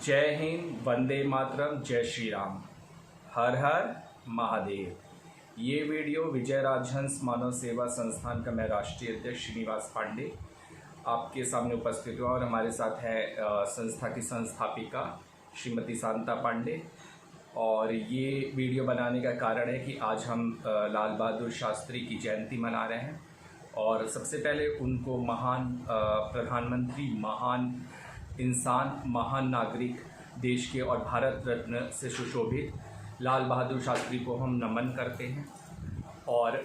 जय हिंद, वंदे मातरम, जय श्री राम, हर हर महादेव। ये वीडियो विजय राजहंस मानव सेवा संस्थान का मैं राष्ट्रीय अध्यक्ष श्रीनिवास पांडे आपके सामने उपस्थित हुआ और हमारे साथ है संस्था की संस्थापिका श्रीमती शांता पांडे। और ये वीडियो बनाने का कारण है कि आज हम लाल बहादुर शास्त्री की जयंती मना रहे हैं और सबसे पहले उनको महान प्रधानमंत्री, महान इंसान, महान नागरिक, देश के और भारत रत्न से सुशोभित लाल बहादुर शास्त्री को हम नमन करते हैं। और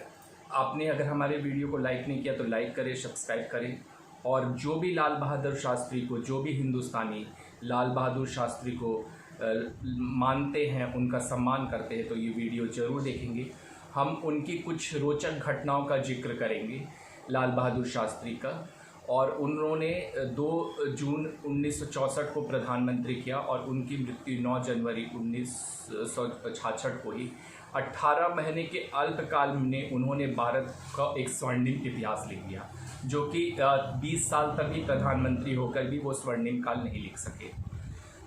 आपने अगर हमारे वीडियो को लाइक नहीं किया तो लाइक करें, सब्सक्राइब करें। और जो भी लाल बहादुर शास्त्री को, जो भी हिंदुस्तानी लाल बहादुर शास्त्री को मानते हैं, उनका सम्मान करते हैं, तो ये वीडियो ज़रूर देखेंगे। हम उनकी कुछ रोचक घटनाओं का जिक्र करेंगे लाल बहादुर शास्त्री का। और उन्होंने 2 जून 1964 को प्रधानमंत्री किया और उनकी मृत्यु 9 जनवरी 1966 को ही। 18 महीने के अल्पकाल में उन्होंने भारत का एक स्वर्णिम इतिहास लिख दिया, जो कि 20 साल तक भी प्रधानमंत्री होकर भी वो स्वर्णिम काल नहीं लिख सके।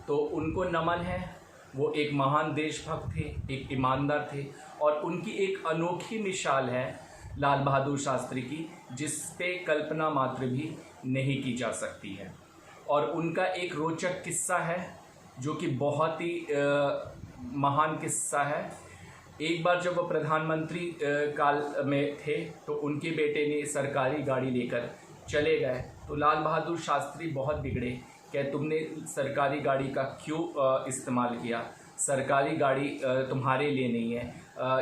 तो उनको नमन है। वो एक महान देशभक्त थे, एक ईमानदार थे और उनकी एक अनोखी मिसाल है लाल बहादुर शास्त्री की, जिस पे कल्पना मात्र भी नहीं की जा सकती है। और उनका एक रोचक किस्सा है जो कि बहुत ही महान किस्सा है। एक बार जब वो प्रधानमंत्री काल में थे तो उनके बेटे ने सरकारी गाड़ी लेकर चले गए, तो लाल बहादुर शास्त्री बहुत बिगड़े कि तुमने सरकारी गाड़ी का क्यों इस्तेमाल किया, सरकारी गाड़ी तुम्हारे लिए नहीं है,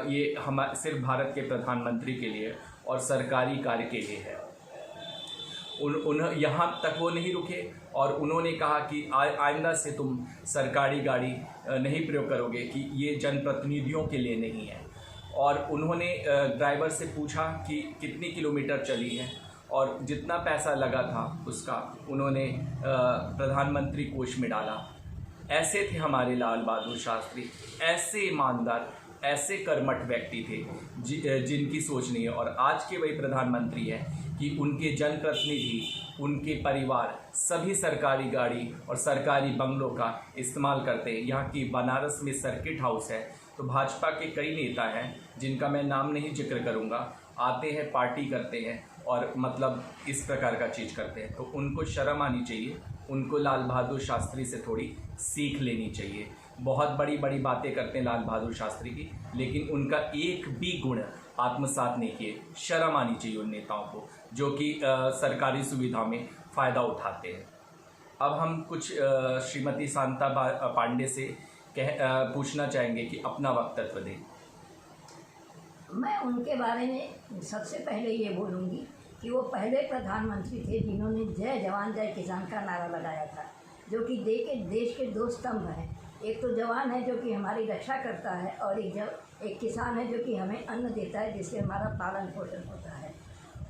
ये हम सिर्फ भारत के प्रधानमंत्री के लिए और सरकारी कार्य के लिए है। यहाँ तक वो नहीं रुके और उन्होंने कहा कि आइंदा से तुम सरकारी गाड़ी नहीं प्रयोग करोगे, कि ये जनप्रतिनिधियों के लिए नहीं है। और उन्होंने ड्राइवर से पूछा कि कितनी किलोमीटर चली है और जितना पैसा लगा था उसका उन्होंने प्रधानमंत्री कोष में डाला। ऐसे थे हमारे लाल बहादुर शास्त्री, ऐसे ईमानदार, ऐसे कर्मठ व्यक्ति थे जिनकी सोच नहीं है। और आज के वही प्रधानमंत्री हैं कि उनके जनप्रतिनिधि, उनके परिवार सभी सरकारी गाड़ी और सरकारी बंगलों का इस्तेमाल करते हैं। यहाँ की बनारस में सर्किट हाउस है, तो भाजपा के कई नेता हैं जिनका मैं नाम नहीं जिक्र करूँगा, आते हैं, पार्टी करते हैं और मतलब इस प्रकार का चीज़ करते हैं। तो उनको शर्म आनी चाहिए, उनको लाल बहादुर शास्त्री से थोड़ी सीख लेनी चाहिए। बहुत बड़ी बड़ी बातें करते हैं लाल बहादुर शास्त्री की, लेकिन उनका एक भी गुण आत्मसात नहीं किए। शर्म आनी चाहिए उन नेताओं को जो कि सरकारी सुविधा में फ़ायदा उठाते हैं। अब हम कुछ श्रीमती शांता पांडे से पूछना चाहेंगे कि अपना वक्तव्य दें। मैं उनके बारे में सबसे पहले ये बोलूँगी कि वो पहले प्रधानमंत्री थे जिन्होंने जय जवान जय किसान का नारा लगाया था, जो कि देश के 2 स्तंभ हैं। एक तो जवान है जो कि हमारी रक्षा करता है और एक किसान है जो कि हमें अन्न देता है, जिससे हमारा पालन पोषण होता है।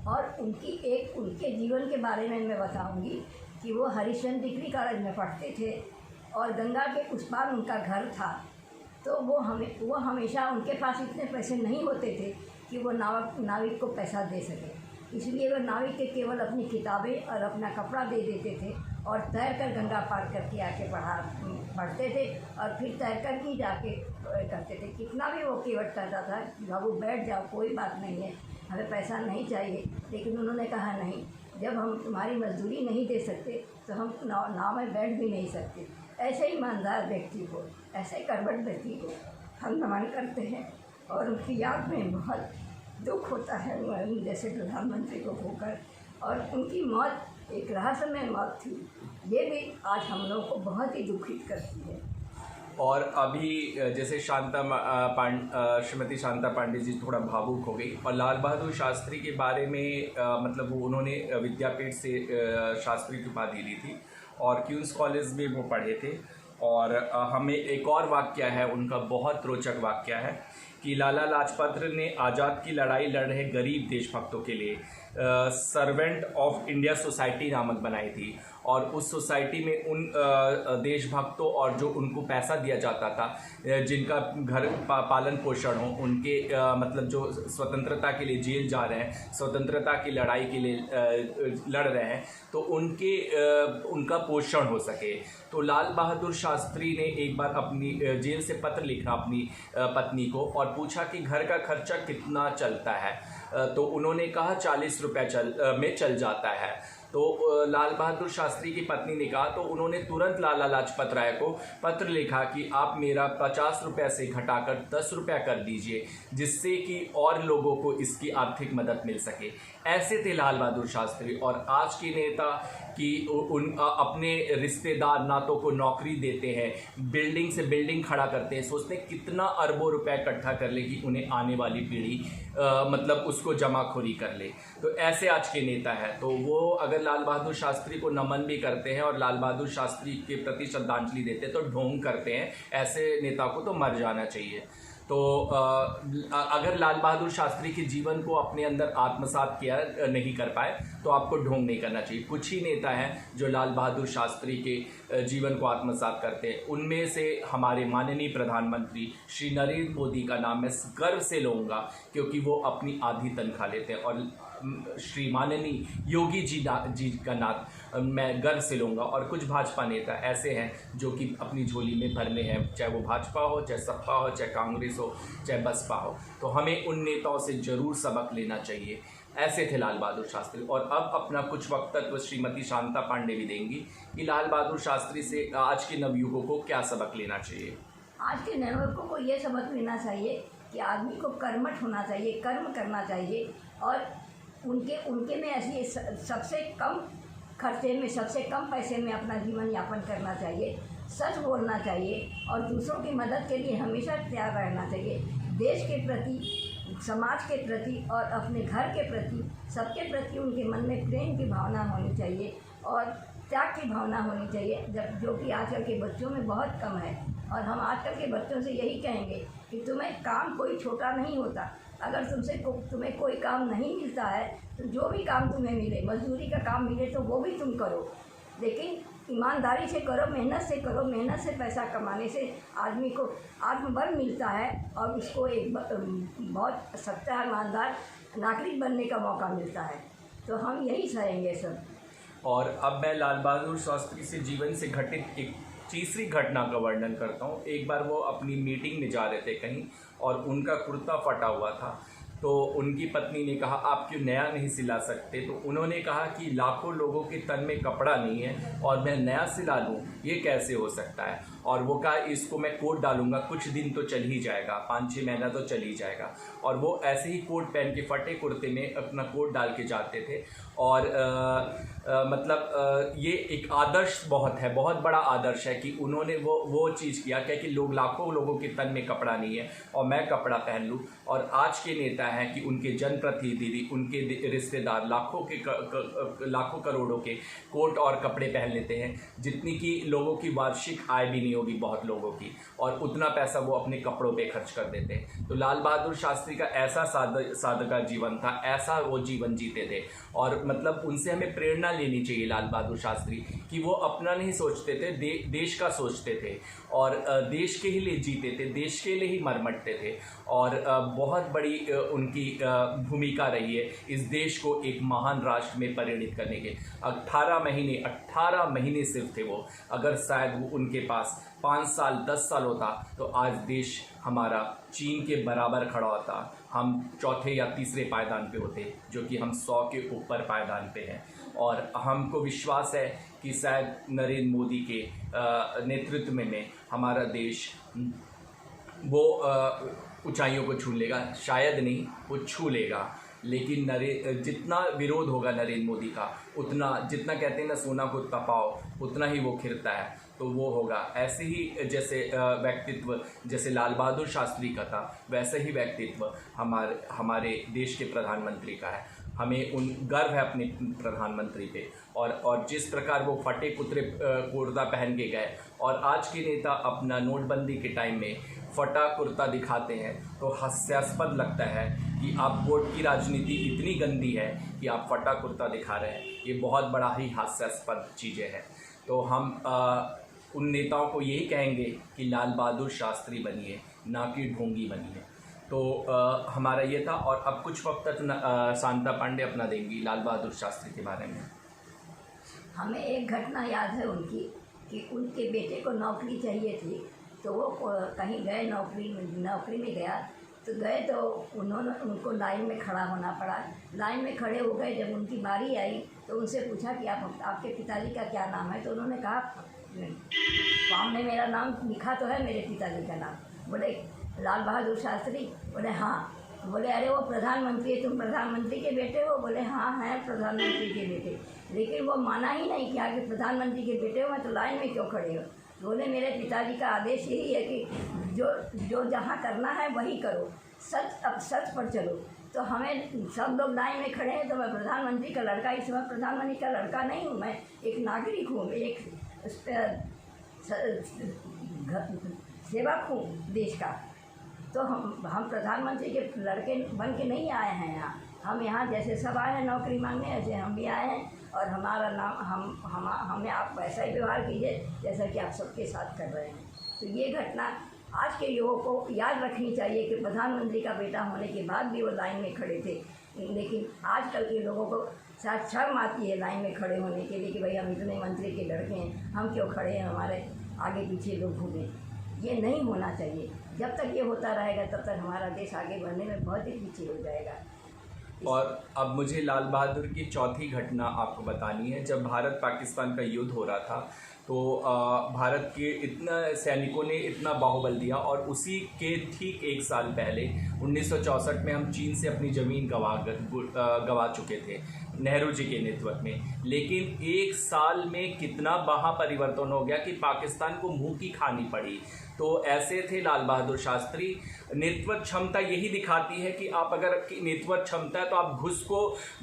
और उनके जीवन के बारे में मैं बताऊंगी कि वो हरिश्चंद्र डिग्री कॉलेज में पढ़ते थे और गंगा के उस पार उनका घर था। तो वो हमेशा, उनके पास इतने पैसे नहीं होते थे कि वो नाविक को पैसा दे सके, इसलिए वो नाविक के केवल अपनी किताबें और अपना कपड़ा दे देते थे और तैर कर गंगा पार करके आके पढ़ते थे और फिर तैर कर ही जाके करते थे। कितना भी वो केवट करता था कि बाबू बैठ जाओ, कोई बात नहीं है, हमें पैसा नहीं चाहिए, लेकिन उन्होंने कहा नहीं, जब हम तुम्हारी मजदूरी नहीं दे सकते तो हम नाव में बैठ भी नहीं सकते। ऐसे ईमानदार व्यक्ति को, ऐसे कर्मठ व्यक्ति को हम नमन करते हैं और उनकी याद में बहुत दुख होता है जैसे प्रधानमंत्री को खोकर। और उनकी मौत एक रहस्यमय मौत थी, ये भी आज हम लोगों को बहुत ही दुखित करती है। और अभी जैसे श्रीमती शांता पांडे जी थोड़ा भावुक हो गई और लाल बहादुर शास्त्री के बारे में मतलब वो उन्होंने विद्यापीठ से शास्त्री की उपाधि ली थी और क्वींस कॉलेज में वो पढ़े थे। और हमें एक और वाक्य है उनका, बहुत रोचक वाक्य है कि लाला लाजपत राय ने आज़ाद की लड़ाई लड़ रहे गरीब देशभक्तों के लिए सर्वेंट ऑफ इंडिया सोसाइटी नामक बनाई थी और उस सोसाइटी में उन देशभक्तों और जो उनको पैसा दिया जाता था, जिनका घर पालन पोषण हो, उनके मतलब जो स्वतंत्रता के लिए जेल जा रहे हैं, स्वतंत्रता की लड़ाई के लिए लड़ रहे हैं, तो उनका पोषण हो सके। तो लाल बहादुर शास्त्री ने एक बार अपनी जेल से पत्र लिखा अपनी पत्नी को और पूछा कि घर का खर्चा कितना चलता है। तो उन्होंने कहा 40 रुपये में चल जाता है। तो लाल बहादुर शास्त्री की पत्नी ने कहा, तो उन्होंने तुरंत लाला लाजपत राय को पत्र लिखा कि आप मेरा 50 रुपये से घटाकर 10 रुपया कर दीजिए, जिससे कि और लोगों को इसकी आर्थिक मदद मिल सके। ऐसे थे लाल बहादुर शास्त्री। और आज के नेता कि उन अपने रिश्तेदार नातों को नौकरी देते हैं, बिल्डिंग से बिल्डिंग खड़ा करते हैं, सोचते हैं कितना अरबों रुपए इकट्ठा कर ले कि उन्हें आने वाली पीढ़ी मतलब उसको जमाखोरी कर ले। तो ऐसे आज के नेता हैं। तो वो अगर लाल बहादुर शास्त्री को नमन भी करते हैं और लाल बहादुर शास्त्री के प्रति श्रद्धांजलि देते हैं तो ढोंग करते हैं। ऐसे नेता को तो मर जाना चाहिए। तो अगर लाल बहादुर शास्त्री के जीवन को अपने अंदर आत्मसात किया नहीं कर पाए तो आपको ढोंग नहीं करना चाहिए। कुछ ही नेता हैं जो लाल बहादुर शास्त्री के जीवन को आत्मसात करते हैं। उनमें से हमारे माननीय प्रधानमंत्री श्री नरेंद्र मोदी का नाम मैं गर्व से लूँगा, क्योंकि वो अपनी आधी तनख्वाह लेते हैं। और श्री माननीय योगी जी का नाम मैं गर्व से लूँगा। और कुछ भाजपा नेता ऐसे हैं जो कि अपनी झोली में भरने हैं, चाहे वो भाजपा हो, चाहे सपा हो, चाहे कांग्रेस हो, चाहे बसपा हो। तो हमें उन नेताओं से ज़रूर सबक लेना चाहिए। ऐसे थे लाल बहादुर शास्त्री। और अब अपना कुछ वक्तव्य श्रीमती शांता पांडे भी देंगी कि लाल बहादुर शास्त्री से आज के नवयुगों को क्या सबक लेना चाहिए। आज के नवयुवकों को ये सबक लेना चाहिए कि आदमी को कर्मठ होना चाहिए, कर्म करना चाहिए और उनके में ऐसी सबसे कम खर्चे में, सबसे कम पैसे में अपना जीवन यापन करना चाहिए। सच बोलना चाहिए और दूसरों की मदद के लिए हमेशा तैयार रहना चाहिए। देश के प्रति, समाज के प्रति और अपने घर के प्रति, सबके प्रति उनके मन में प्रेम की भावना होनी चाहिए और त्याग की भावना होनी चाहिए, जो कि आजकल के बच्चों में बहुत कम है। और हम आजकल के बच्चों से यही कहेंगे कि तुम्हें काम कोई छोटा नहीं होता। अगर तुम्हें कोई काम नहीं मिलता है तो जो भी काम तुम्हें मिले, मजदूरी का काम मिले तो वो भी तुम करो, लेकिन ईमानदारी से करो, मेहनत से करो। मेहनत से पैसा कमाने से आदमी को आत्मबल मिलता है और उसको एक बहुत सच्चा ईमानदार नागरिक बनने का मौका मिलता है। तो हम यही कहेंगे सब। और अब मैं लाल बहादुर शास्त्री से जीवन से घटित एक तीसरी घटना का वर्णन करता हूँ। एक बार वो अपनी मीटिंग में जा रहे थे कहीं और उनका कुर्ता फटा हुआ था। तो उनकी पत्नी ने कहा, आप क्यों नया नहीं सिला सकते? तो उन्होंने कहा कि लाखों लोगों के तन में कपड़ा नहीं है और मैं नया सिला लूँ, ये कैसे हो सकता है? और वो कहा, इसको मैं कोट डालूंगा, कुछ दिन तो चल ही जाएगा, 5-6 महीना तो चल ही जाएगा। और वो ऐसे ही कोट पहन के, फटे कुर्ते में अपना कोट डाल के जाते थे। और मतलब ये एक आदर्श बहुत बड़ा आदर्श है कि उन्होंने वो चीज़ किया क्या कि लाखों लोगों के तन में कपड़ा नहीं है और मैं कपड़ा पहन लूँ। और आज के नेता हैं कि उनके जनप्रतिनिधि, उनके रिश्तेदार लाखों करोड़ों के कोट और कपड़े पहन लेते हैं, जितनी कि लोगों की वार्षिक आय भी नहीं होगी बहुत लोगों की, और उतना पैसा वो अपने कपड़ों पे खर्च कर देते हैं। तो लाल बहादुर शास्त्री का ऐसा सादा जीवन था, ऐसा वो जीवन जीते थे। और मतलब उनसे हमें प्रेरणा लेनी चाहिए लाल बहादुर शास्त्री कि वो अपना नहीं सोचते थे, देश का सोचते थे और देश के ही लिए जीते थे, देश के लिए ही मरमटते थे। और बहुत बड़ी उनकी भूमिका रही है इस देश को एक महान राष्ट्र में परिणित करने के। 18 महीने सिर्फ थे वो। अगर शायद वो उनके पास 5 साल 10 साल होता तो आज देश हमारा चीन के बराबर खड़ा होता। हम चौथे या तीसरे पायदान पे होते, जो कि हम 100 के ऊपर पायदान पे हैं। और हमको विश्वास है कि शायद नरेंद्र मोदी के नेतृत्व में हमारा देश वो ऊंचाइयों को छू लेगा। शायद नहीं, वो छू लेगा। लेकिन जितना विरोध होगा नरेंद्र मोदी का, उतना, जितना कहते हैं ना सोना को तपाओ उतना ही वो खिलता है, तो वो होगा। ऐसे ही जैसे व्यक्तित्व जैसे लाल बहादुर शास्त्री का था, वैसे ही व्यक्तित्व हमारे देश के प्रधानमंत्री का है। हमें गर्व है अपने प्रधानमंत्री पे। और जिस प्रकार वो फटे कुर्ता पहन के गए, और आज के नेता अपना नोटबंदी के टाइम में फटा कुर्ता दिखाते हैं तो हास्यास्पद लगता है कि आप वोट की राजनीति इतनी गंदी है कि आप फटा कुर्ता दिखा रहे हैं, ये बहुत बड़ा ही हास्यास्पद चीज़ें हैं। तो हम उन नेताओं को यही कहेंगे कि लाल बहादुर शास्त्री बनिए, ना कि ढोंगी बनिए। तो हमारा ये था। और अब कुछ वक्त तक शांता पांडे अपना देंगी लाल बहादुर शास्त्री के बारे में। हमें एक घटना याद है उनकी कि उनके बेटे को नौकरी चाहिए थी, तो वो कहीं गए, नौकरी में गया तो गए तो उनको लाइन में खड़ा होना पड़ा। लाइन में खड़े हो गए, जब उनकी बारी आई तो उनसे पूछा कि आपके पिताजी का क्या नाम है। तो उन्होंने कहा फॉर्म में मेरा नाम लिखा तो है, मेरे पिताजी का नाम। बोले लाल बहादुर शास्त्री? बोले हाँ। बोले अरे वो प्रधानमंत्री है, तुम प्रधानमंत्री के बेटे हो? बोले हाँ हैं प्रधानमंत्री के बेटे। लेकिन वो माना ही नहीं कि आगे प्रधानमंत्री के बेटे हो, मैं तो लाइन में क्यों खड़े हो। बोले मेरे पिताजी का आदेश यही है कि जो जहाँ करना है वही करो, सच पर चलो। तो हमें सब लोग लाइन में खड़े हैं, तो मैं प्रधानमंत्री का लड़का, इस समय प्रधानमंत्री का लड़का नहीं हूँ, मैं एक नागरिक हूँ, एक सेवक हूँ देश का। तो हम प्रधानमंत्री के लड़के बन के नहीं आए हैं यहाँ। हम यहाँ जैसे सब आए हैं नौकरी मांगने, ऐसे हम भी आए हैं। और हमारा नाम हमें आप वैसा ही व्यवहार कीजिए जैसा कि आप सबके साथ कर रहे हैं। तो ये घटना आज के युवकों को याद रखनी चाहिए कि प्रधानमंत्री का बेटा होने के बाद भी वो लाइन में खड़े थे। लेकिन आजकल के लोगों को शायद शर्म आती है लाइन में खड़े होने के लिए कि भाई हम इतने मंत्री के लड़के हैं, हम क्यों खड़े हैं, हमारे आगे पीछे लोग घूमें। ये नहीं होना चाहिए। जब तक ये होता रहेगा तब तक हमारा देश आगे बढ़ने में बहुत ही पीछे हो जाएगा। और अब मुझे लाल बहादुर की चौथी घटना आपको बतानी है। जब भारत पाकिस्तान का युद्ध हो रहा था तो भारत के इतना सैनिकों ने इतना बाहुबल दिया, और उसी के ठीक एक साल पहले 1964 में हम चीन से अपनी ज़मीन गवा चुके थे नेहरू जी के नेतृत्व में। लेकिन एक साल में कितना बड़ा परिवर्तन हो गया कि पाकिस्तान को मुंह की खानी पड़ी। तो ऐसे थे लाल बहादुर शास्त्री। नेतृत्व क्षमता यही दिखाती है कि आप अगर नेतृत्व क्षमता है तो आप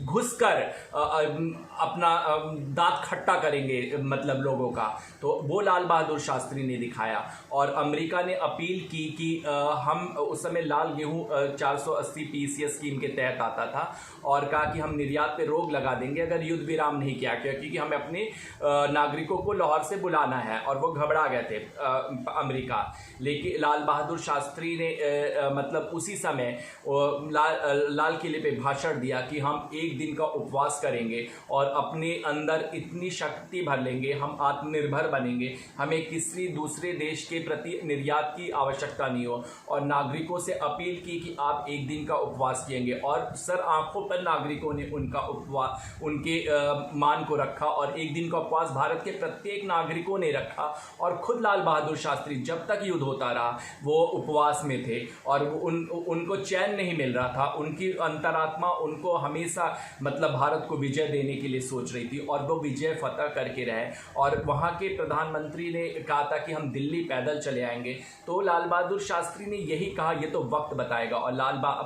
घुस कर अपना दांत खट्टा करेंगे, मतलब लोगों का। तो वो लाल बहादुर शास्त्री ने दिखाया। और अमेरिका ने अपील की कि हम उस समय लाल गेहूं 480 PCS स्कीम के तहत आता था, और कहा कि हम निर्यात पे रोक लगा देंगे अगर युद्ध विराम नहीं किया, क्योंकि हमें अपने नागरिकों को लाहौर से बुलाना है। और वो घबरा गए थे अमेरिका। लेकिन लाल बहादुर शास्त्री ने मतलब उसी समय लाल किले पे भाषण दिया कि हम एक दिन का उपवास करेंगे और अपने अंदर इतनी शक्ति भर लेंगे, हम आत्मनिर्भर बनेंगे, हमें किसी दूसरे देश के प्रति निर्यात की आवश्यकता नहीं हो। और नागरिकों से अपील की कि आप एक दिन का उपवास किएंगे। और सर आंखों पर नागरिकों ने उनका उपवास, उनके मान को रखा, और एक दिन का उपवास भारत के प्रत्येक नागरिकों ने रखा। और खुद लाल बहादुर शास्त्री जब तक युद्ध होता रहा वो उपवास में थे, और उनको चैन नहीं मिल रहा था। उनकी अंतरात्मा उनको हमेशा मतलब भारत को विजय देने के लिए सोच रही थी, और वो विजय फतह करके रहे। और वहाँ के प्रधानमंत्री ने कहा था कि हम दिल्ली पैदल चले आएंगे। तो लाल बहादुर शास्त्री ने यही कहा ये तो वक्त बताएगा, और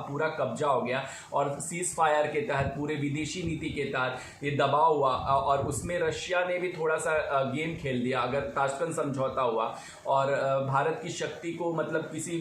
पूरा कब्जा हो गया। और सीज फायर के तहत, पूरे विदेशी नीति के तहत ये दबाव हुआ, और उसमें रशिया ने भी थोड़ा सा गेम खेल दिया। अगर ताशकंद समझौता हुआ और भारत की शक्ति को मतलब किसी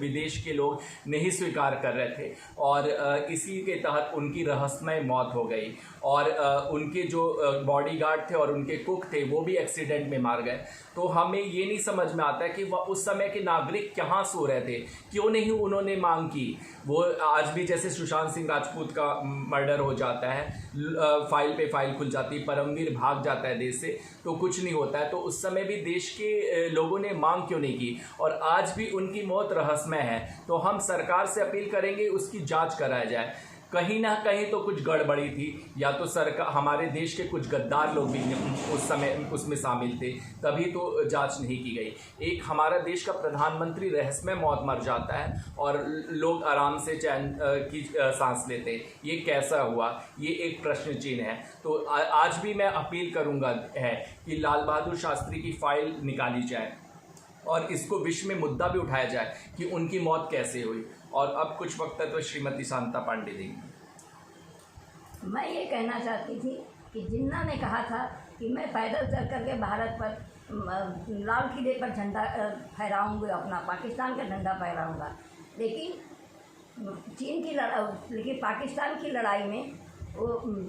विदेश के लोग नहीं स्वीकार कर रहे थे, और इसी के तहत उनकी रहस्यमय मौत हो गई। और उनके जो बॉडीगार्ड थे और उनके कुक थे वो भी एक्सीडेंट में मार गए। तो हमें ये नहीं समझ में आता है कि वह उस समय के नागरिक कहाँ सो रहे थे, क्यों नहीं उन्होंने मांग की। वो आज भी जैसे सुशांत सिंह राजपूत का मर्डर हो जाता है, फाइल पे फाइल खुल जाती है, परमवीर भाग जाता है देश से, तो कुछ नहीं होता है। तो उस समय भी देश के लोगों ने मांग क्यों नहीं की, और आज भी उनकी मौत रहस्यमय है। तो हम सरकार से अपील करेंगे उसकी जांच कराया जाए। कहीं ना कहीं तो कुछ गड़बड़ी थी, या तो सरकार, हमारे देश के कुछ गद्दार लोग भी उस समय उसमें शामिल थे, तभी तो जांच नहीं की गई। एक हमारा देश का प्रधानमंत्री रहस्यमय मौत मर जाता है और लोग आराम से चैन की सांस लेते, ये कैसा हुआ, ये एक प्रश्न चिन्ह है। तो आज भी मैं अपील करूँगा है कि लाल बहादुर शास्त्री की फाइल निकाली जाए और इसको विश्व में मुद्दा भी उठाया जाए कि उनकी मौत कैसे हुई। और अब कुछ वक्त तो श्रीमती शांता पांडे देंगी। मैं ये कहना चाहती थी कि जिन्ना ने कहा था कि मैं पैदल चल करके भारत पर लाल किले पर झंडा फहराऊंगा, अपना पाकिस्तान का झंडा फहराऊंगा, लेकिन चीन की लड़ाई, लेकिन पाकिस्तान की लड़ाई में वो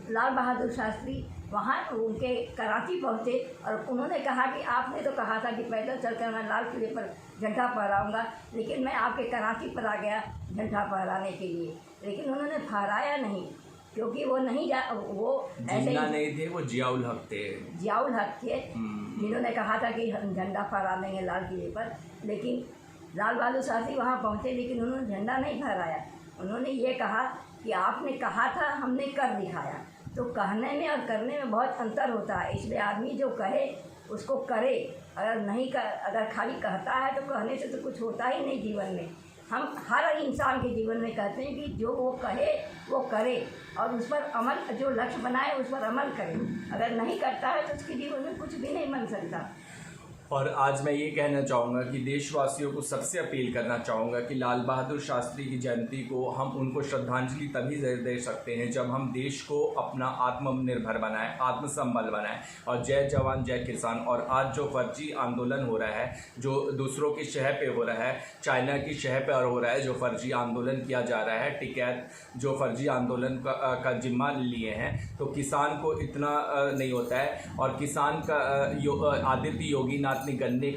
लाल बहादुर शास्त्री वहाँ उनके कराची पहुँचे और उन्होंने कहा कि आपने तो कहा था कि पैदल चलकर मैं लाल किले पर झंडा फहराऊँगा, लेकिन मैं आपके कराची पर आ गया झंडा फहराने के लिए, लेकिन उन्होंने फहराया नहीं, क्योंकि वो ऐसे ही नहीं थे, वो जियाउल हक थे। जियाउल हक थे जिन्होंने कहा था कि हम झंडा फहरा देंगे लाल किले पर, लेकिन लाल बहादुर शास्त्री वहाँ पहुँचे लेकिन उन्होंने झंडा नहीं फहराया। उन्होंने ये कहा कि आपने कहा था, हमने कर दिखाया। तो कहने में और करने में बहुत अंतर होता है, इसलिए आदमी जो कहे उसको करे, अगर खाली कहता है तो कहने से तो कुछ होता ही नहीं जीवन में। हम हर इंसान के जीवन में कहते हैं कि जो वो कहे वो करे और उस पर अमल, जो लक्ष्य बनाए उस पर अमल करे। अगर नहीं करता है तो उसके जीवन में कुछ भी नहीं बन सकता। और आज मैं ये कहना चाहूँगा कि देशवासियों को सबसे अपील करना चाहूँगा कि लाल बहादुर शास्त्री की जयंती को हम उनको श्रद्धांजलि तभी दे सकते हैं जब हम देश को अपना आत्मनिर्भर बनाएं, आत्मसंबल बनाएं। और जय जवान जय किसान। और आज जो फर्जी आंदोलन हो रहा है, जो दूसरों की शह पे हो रहा है, चाइना की शह पर हो रहा है, जो फर्जी आंदोलन किया जा रहा है, टिकैत जो फर्जी आंदोलन का जिम्मा लिए हैं, तो किसान को इतना नहीं होता है। और किसान का आदित्य योगीनाथ ने गन्ने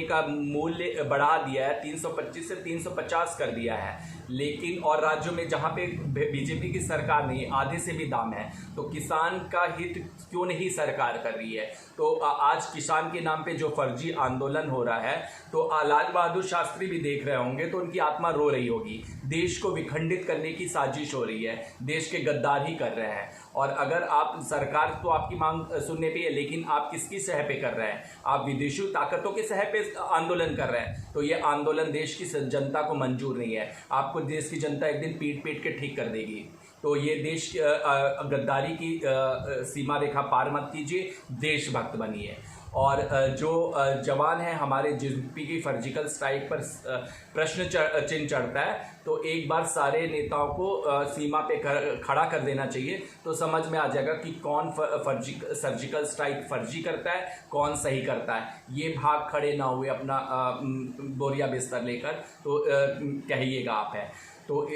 का मूल्य बढ़ा दिया है, 325 से 350 कर दिया है। लेकिन और राज्यों में जहाँ पे बीजेपी की सरकार नहीं, आधे से भी दाम है, तो किसान का हित क्यों नहीं सरकार कर रही है? तो आज किसान के नाम पे जो फर्जी आंदोलन हो रहा है, तो लाल बहादुर शास्त्री भी देख रहे होंगे तो उनकी आत्मा रो रही होगी। देश को विखंडित करने की साजिश हो रही है, देश के गद्दार ही कर रहे हैं। और अगर आप सरकार तो आपकी मांग सुनने पे है, लेकिन आप किसकी सह पे कर रहे हैं? आप विदेशी ताकतों के सह पे आंदोलन कर रहे हैं। तो ये आंदोलन देश की जनता को मंजूर नहीं है। आपको देश की जनता एक दिन पीट पीट के ठीक कर देगी। तो ये देश गद्दारी की सीमा रेखा पार मत कीजिए, देशभक्त बनिए। और जो जवान हैं हमारे, जिनपी की सर्जिकल स्ट्राइक पर प्रश्न चिन्ह चढ़ता है, तो एक बार सारे नेताओं को सीमा पे खड़ा कर देना चाहिए, तो समझ में आ जाएगा कि कौन सर्जिकल स्ट्राइक फर्जी करता है, कौन सही करता है। ये भाग खड़े ना हुए अपना बोरिया बिस्तर लेकर, तो कहिएगा आप है। तो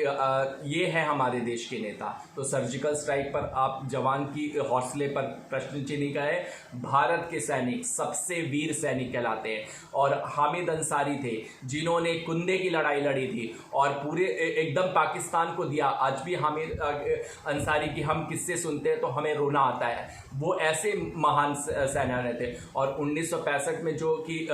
ये है हमारे देश के नेता। तो सर्जिकल स्ट्राइक पर आप जवान की हौसले पर प्रश्न चिन्ह का है। भारत के सैनिक सबसे वीर सैनिक कहलाते हैं। और हामिद अंसारी थे जिन्होंने कुंदे की लड़ाई लड़ी थी और पूरे एकदम पाकिस्तान को दिया। आज भी हामिद अंसारी की हम किस्से सुनते हैं तो हमें रोना आता है। वो ऐसे महान सेनानी थे। और 1965 में जो कि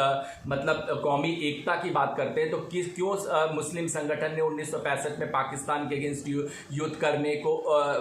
मतलब कौमी एकता की बात करते हैं, तो क्यों मुस्लिम संगठन ने 1965 में पाकिस्तान के अगेंस्ट युद्ध करने को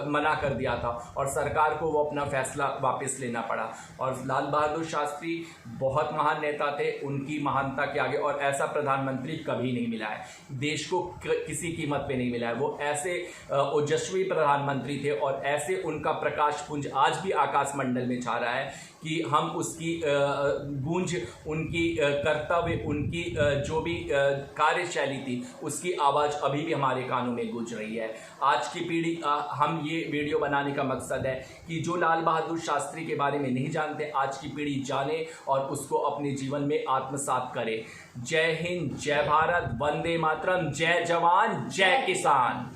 मना कर दिया था और सरकार को वो अपना फैसला वापस लेना पड़ा। और लाल बहादुर शास्त्री बहुत महान नेता थे, उनकी महानता के आगे और ऐसा प्रधानमंत्री कभी नहीं मिला है, देश को किसी कीमत पे नहीं मिला है। वो ऐसे ओजस्वी प्रधानमंत्री थे और ऐसे उनका प्रकाश पुंज आज भी आकाश मंडल में छा रहा है कि हम उसकी गूंज, उनकी कर्तव्य, उनकी जो भी कार्यशैली थी, उसकी आवाज़ अभी भी हमारे कानों में गूंज रही है। आज की पीढ़ी, हम ये वीडियो बनाने का मकसद है कि जो लाल बहादुर शास्त्री के बारे में नहीं जानते, आज की पीढ़ी जाने और उसको अपने जीवन में आत्मसात करे। जय हिंद, जय भारत, वंदे मातरम, जय जवान जय किसान।